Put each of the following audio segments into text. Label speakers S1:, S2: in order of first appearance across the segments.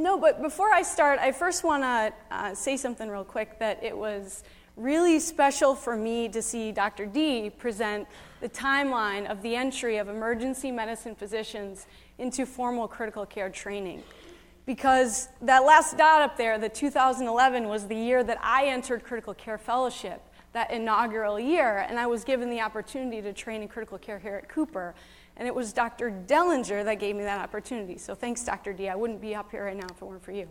S1: no, but before I start, I first want to say something real quick, that it was really special for me to see Dr. D present the timeline of the entry of emergency medicine physicians into formal critical care training. Because that last dot up there, the 2011, was the year that I entered critical care fellowship, that inaugural year, and I was given the opportunity to train in critical care here at Cooper. And it was Dr. Dellinger that gave me that opportunity. So thanks, Dr. D. I wouldn't be up here right now if it weren't for you.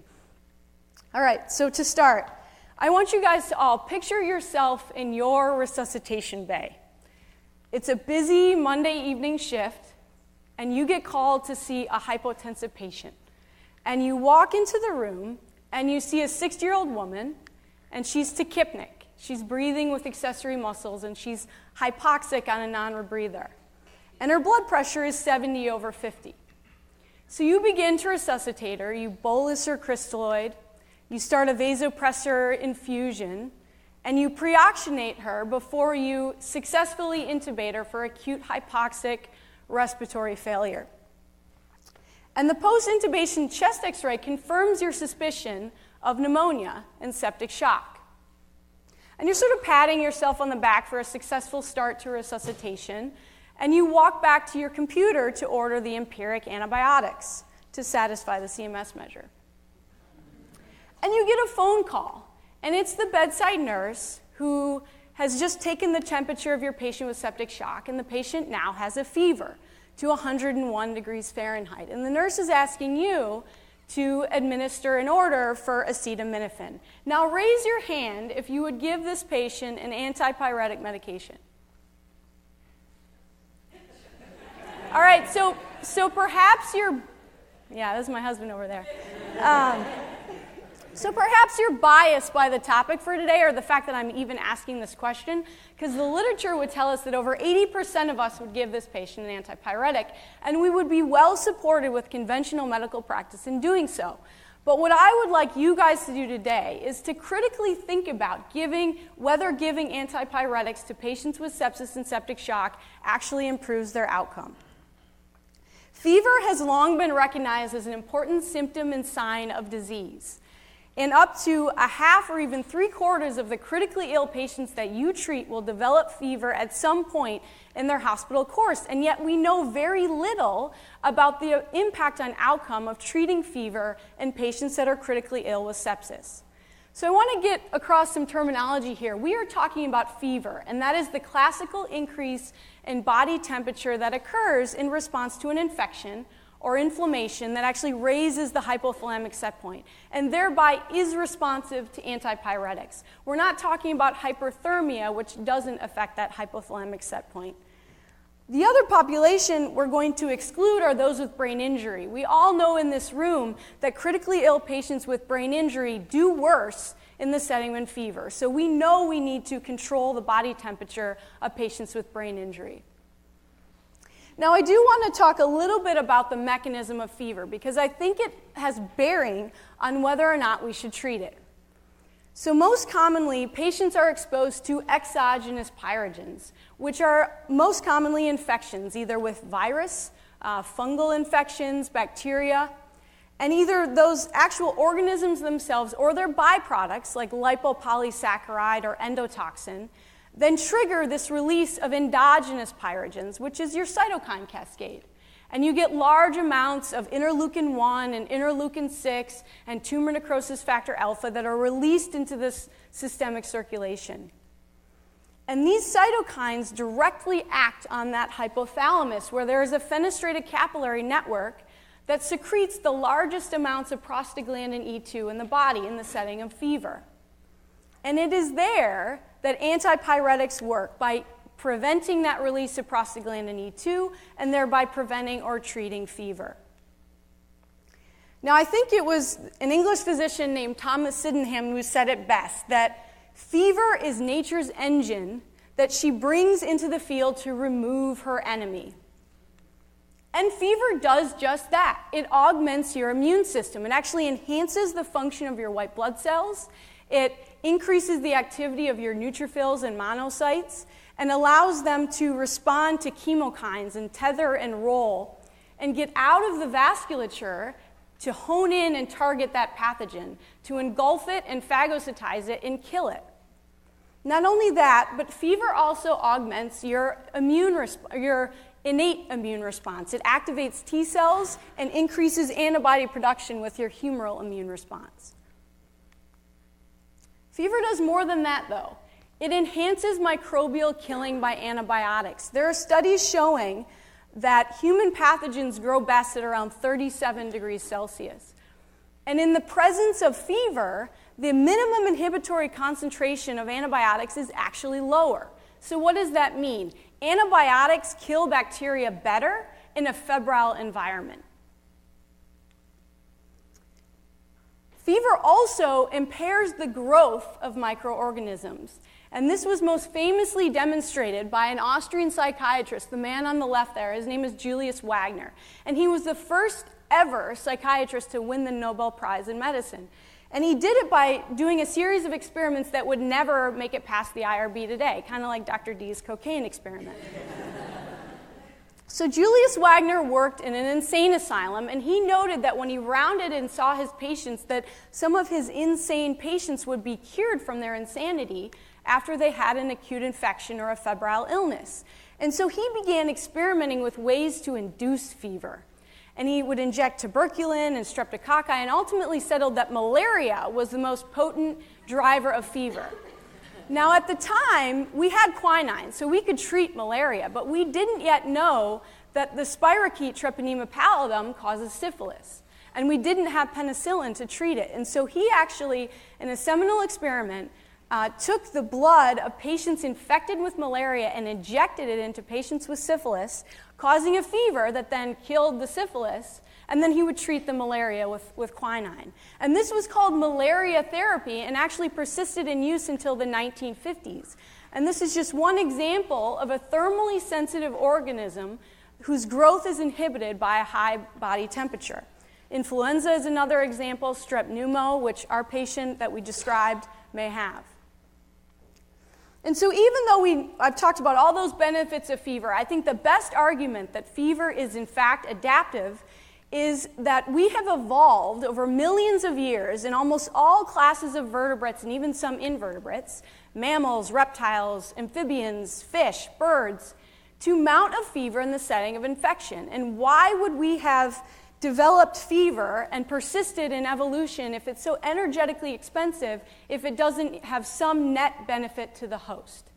S1: All right, so to start, I want you guys to all picture yourself in your resuscitation bay. It's a busy Monday evening shift, and you get called to see a hypotensive patient. And you walk into the room, and you see a 60-year-old woman, and she's tachypnic. She's breathing with accessory muscles, and she's hypoxic on a non-rebreather. And her blood pressure is 70/50. So you begin to resuscitate her. You bolus her crystalloid. You start a vasopressor infusion. And you pre-oxygenate her before you successfully intubate her for acute hypoxic respiratory failure. And the post-intubation chest x-ray confirms your suspicion of pneumonia and septic shock. And you're sort of patting yourself on the back for a successful start to resuscitation. And you walk back to your computer to order the empiric antibiotics to satisfy the CMS measure. And you get a phone call, and it's the bedside nurse who has just taken the temperature of your patient with septic shock, and the patient now has a fever to 101 degrees Fahrenheit. And the nurse is asking you to administer an order for acetaminophen. Now raise your hand if you would give this patient an antipyretic medication. All right, so perhaps you're, yeah, this is my husband over there. So perhaps you're biased by the topic for today, or the fact that I'm even asking this question, because the literature would tell us that over 80% of us would give this patient an antipyretic, and we would be well supported with conventional medical practice in doing so. But what I would like you guys to do today is to critically think about whether giving antipyretics to patients with sepsis and septic shock actually improves their outcome. Fever has long been recognized as an important symptom and sign of disease. And up to a half or even 3/4 of the critically ill patients that you treat will develop fever at some point in their hospital course. And yet we know very little about the impact on outcome of treating fever in patients that are critically ill with sepsis. So I want to get across some terminology here. We are talking about fever, and that is the classical increase in body temperature that occurs in response to an infection or inflammation that actually raises the hypothalamic set point and thereby is responsive to antipyretics. We're not talking about hyperthermia, which doesn't affect that hypothalamic set point. The other population we're going to exclude are those with brain injury. We all know in this room that critically ill patients with brain injury do worse in the setting of fever. So we know we need to control the body temperature of patients with brain injury. Now, I do want to talk a little bit about the mechanism of fever because I think it has bearing on whether or not we should treat it. So most commonly, patients are exposed to exogenous pyrogens, which are most commonly infections, either with virus, fungal infections, bacteria, and either those actual organisms themselves or their byproducts, like lipopolysaccharide or endotoxin, then trigger this release of endogenous pyrogens, which is your cytokine cascade. And you get large amounts of interleukin-1 and interleukin-6 and tumor necrosis factor alpha that are released into this systemic circulation. And these cytokines directly act on that hypothalamus, where there is a fenestrated capillary network that secretes the largest amounts of prostaglandin E2 in the body in the setting of fever. And it is there that antipyretics work by preventing that release of prostaglandin E2 and thereby preventing or treating fever. Now, I think it was an English physician named Thomas Sydenham who said it best, that fever is nature's engine that she brings into the field to remove her enemy. And fever does just that. It augments your immune system. It actually enhances the function of your white blood cells. It increases the activity of your neutrophils and monocytes and allows them to respond to chemokines and tether and roll and get out of the vasculature to hone in and target that pathogen, to engulf it and phagocytize it and kill it. Not only that, but fever also augments your innate immune response. It activates T cells and increases antibody production with your humoral immune response. Fever does more than that, though. It enhances microbial killing by antibiotics. There are studies showing that human pathogens grow best at around 37 degrees Celsius. And in the presence of fever, the minimum inhibitory concentration of antibiotics is actually lower. So what does that mean? Antibiotics kill bacteria better in a febrile environment. Fever also impairs the growth of microorganisms. And this was most famously demonstrated by an Austrian psychiatrist, the man on the left there. His name is Julius Wagner. And he was the first ever psychiatrist to win the Nobel Prize in medicine. And he did it by doing a series of experiments that would never make it past the IRB today, kind of like Dr. D's cocaine experiment. So Julius Wagner worked in an insane asylum, and he noted that when he rounded and saw his patients, that some of his insane patients would be cured from their insanity after they had an acute infection or a febrile illness. And so he began experimenting with ways to induce fever. And he would inject tuberculin and streptococci and ultimately settled that malaria was the most potent driver of fever. Now, at the time, we had quinine, so we could treat malaria, but we didn't yet know that the spirochete treponema pallidum causes syphilis. And we didn't have penicillin to treat it. And so he actually, in a seminal experiment, took the blood of patients infected with malaria and injected it into patients with syphilis, causing a fever that then killed the syphilis, and then he would treat the malaria with quinine. And this was called malaria therapy and actually persisted in use until the 1950s. And this is just one example of a thermally sensitive organism whose growth is inhibited by a high body temperature. Influenza is another example, strep pneumo, which our patient that we described may have. And so even though I've talked about all those benefits of fever, I think the best argument that fever is in fact adaptive is that we have evolved over millions of years in almost all classes of vertebrates and even some invertebrates, mammals, reptiles, amphibians, fish, birds, to mount a fever in the setting of infection. And why would we have developed fever and persisted in evolution if it's so energetically expensive, if it doesn't have some net benefit to the host?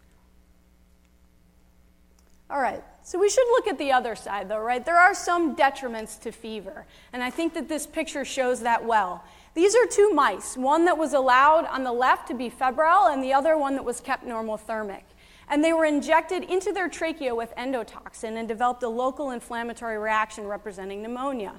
S1: All right, so we should look at the other side though, right? There are some detriments to fever, and I think that this picture shows that well. These are two mice, one that was allowed on the left to be febrile and the other one that was kept normothermic. And they were injected into their trachea with endotoxin and developed a local inflammatory reaction representing pneumonia.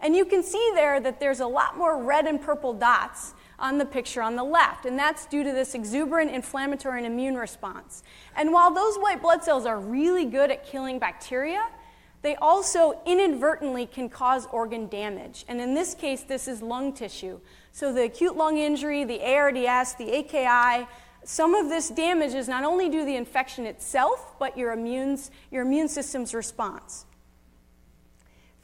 S1: And you can see there that there's a lot more red and purple dots on the picture on the left, and that's due to this exuberant inflammatory and immune response. And while those white blood cells are really good at killing bacteria, they also inadvertently can cause organ damage. And in this case, this is lung tissue. So the acute lung injury, the ARDS, the AKI, some of this damage is not only due to the infection itself, but your immune system's response.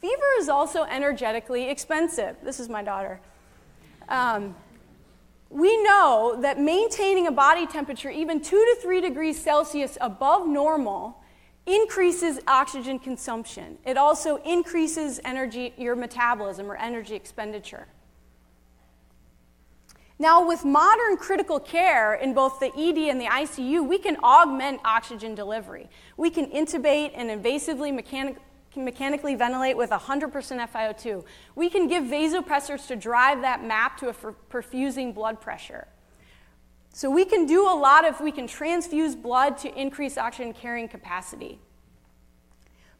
S1: Fever is also energetically expensive. This is my daughter. We know that maintaining a body temperature even 2 to 3 degrees Celsius above normal increases oxygen consumption. It also increases your metabolism or energy expenditure. Now, with modern critical care in both the ED and the ICU, we can augment oxygen delivery. We can intubate and invasively mechanically ventilate with 100% FiO2. We can give vasopressors to drive that map to a perfusing blood pressure. So we can do a lot if we can transfuse blood to increase oxygen carrying capacity.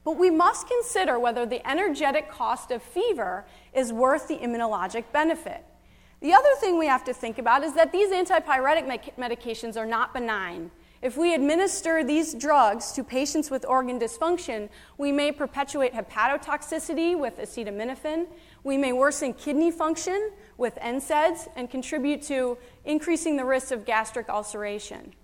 S1: But we must consider whether the energetic cost of fever is worth the immunologic benefit. The other thing we have to think about is that these antipyretic medications are not benign. If we administer these drugs to patients with organ dysfunction, we may perpetuate hepatotoxicity with acetaminophen. We may worsen kidney function with NSAIDs and contribute to increasing the risk of gastric ulceration.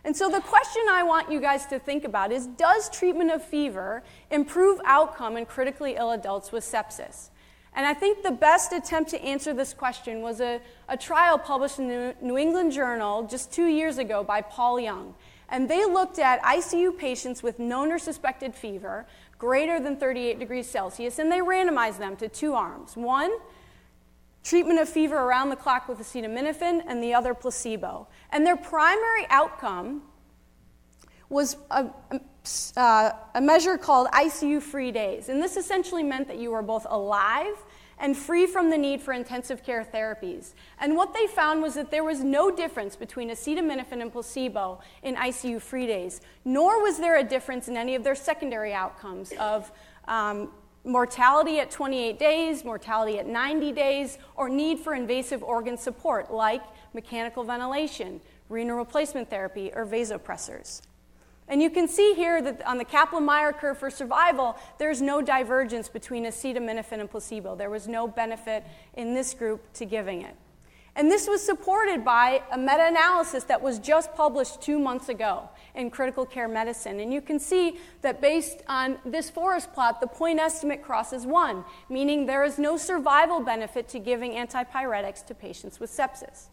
S1: And so the question I want you guys to think about is, does treatment of fever improve outcome in critically ill adults with sepsis? And I think the best attempt to answer this question was a trial published in the New England Journal just 2 years ago by Paul Young. And they looked at ICU patients with known or suspected fever greater than 38 degrees Celsius, and they randomized them to 2 arms. One, treatment of fever around the clock with acetaminophen, and the other placebo. And their primary outcome was a measure called ICU-free days. And this essentially meant that you were both alive and free from the need for intensive care therapies. And what they found was that there was no difference between acetaminophen and placebo in ICU-free days, nor was there a difference in any of their secondary outcomes of mortality at 28 days, mortality at 90 days, or need for invasive organ support like mechanical ventilation, renal replacement therapy, or vasopressors. And you can see here that on the Kaplan-Meier curve for survival, there's no divergence between acetaminophen and placebo. There was no benefit in this group to giving it. And this was supported by a meta-analysis that was just published 2 months ago in Critical Care Medicine. And you can see that based on this forest plot, the point estimate crosses 1, meaning there is no survival benefit to giving antipyretics to patients with sepsis.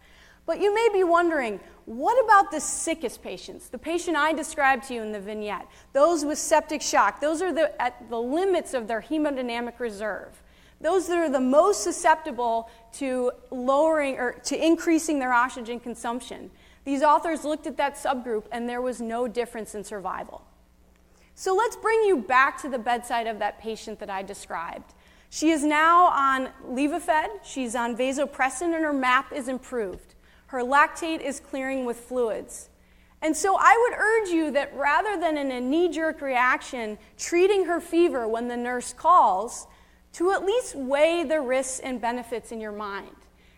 S1: But you may be wondering, what about the sickest patients? The patient I described to you in the vignette, those with septic shock, those are at the limits of their hemodynamic reserve. Those that are the most susceptible to lowering or to increasing their oxygen consumption. These authors looked at that subgroup and there was no difference in survival. So let's bring you back to the bedside of that patient that I described. She is now on Levophed, she's on vasopressin, and her MAP is improved. Her lactate is clearing with fluids. And so I would urge you that rather than in a knee-jerk reaction treating her fever when the nurse calls, to at least weigh the risks and benefits in your mind,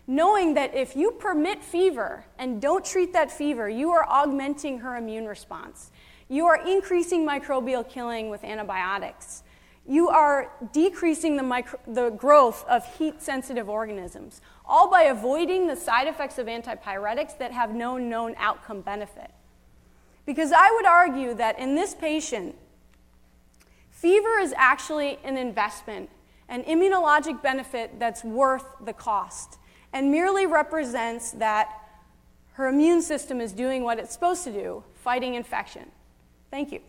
S1: knowing that if you permit fever and don't treat that fever, you are augmenting her immune response. You are increasing microbial killing with antibiotics. You are decreasing the growth of heat-sensitive organisms, all by avoiding the side effects of antipyretics that have no known outcome benefit. Because I would argue that in this patient, fever is actually an investment, an immunologic benefit that's worth the cost, and merely represents that her immune system is doing what it's supposed to do, fighting infection. Thank you.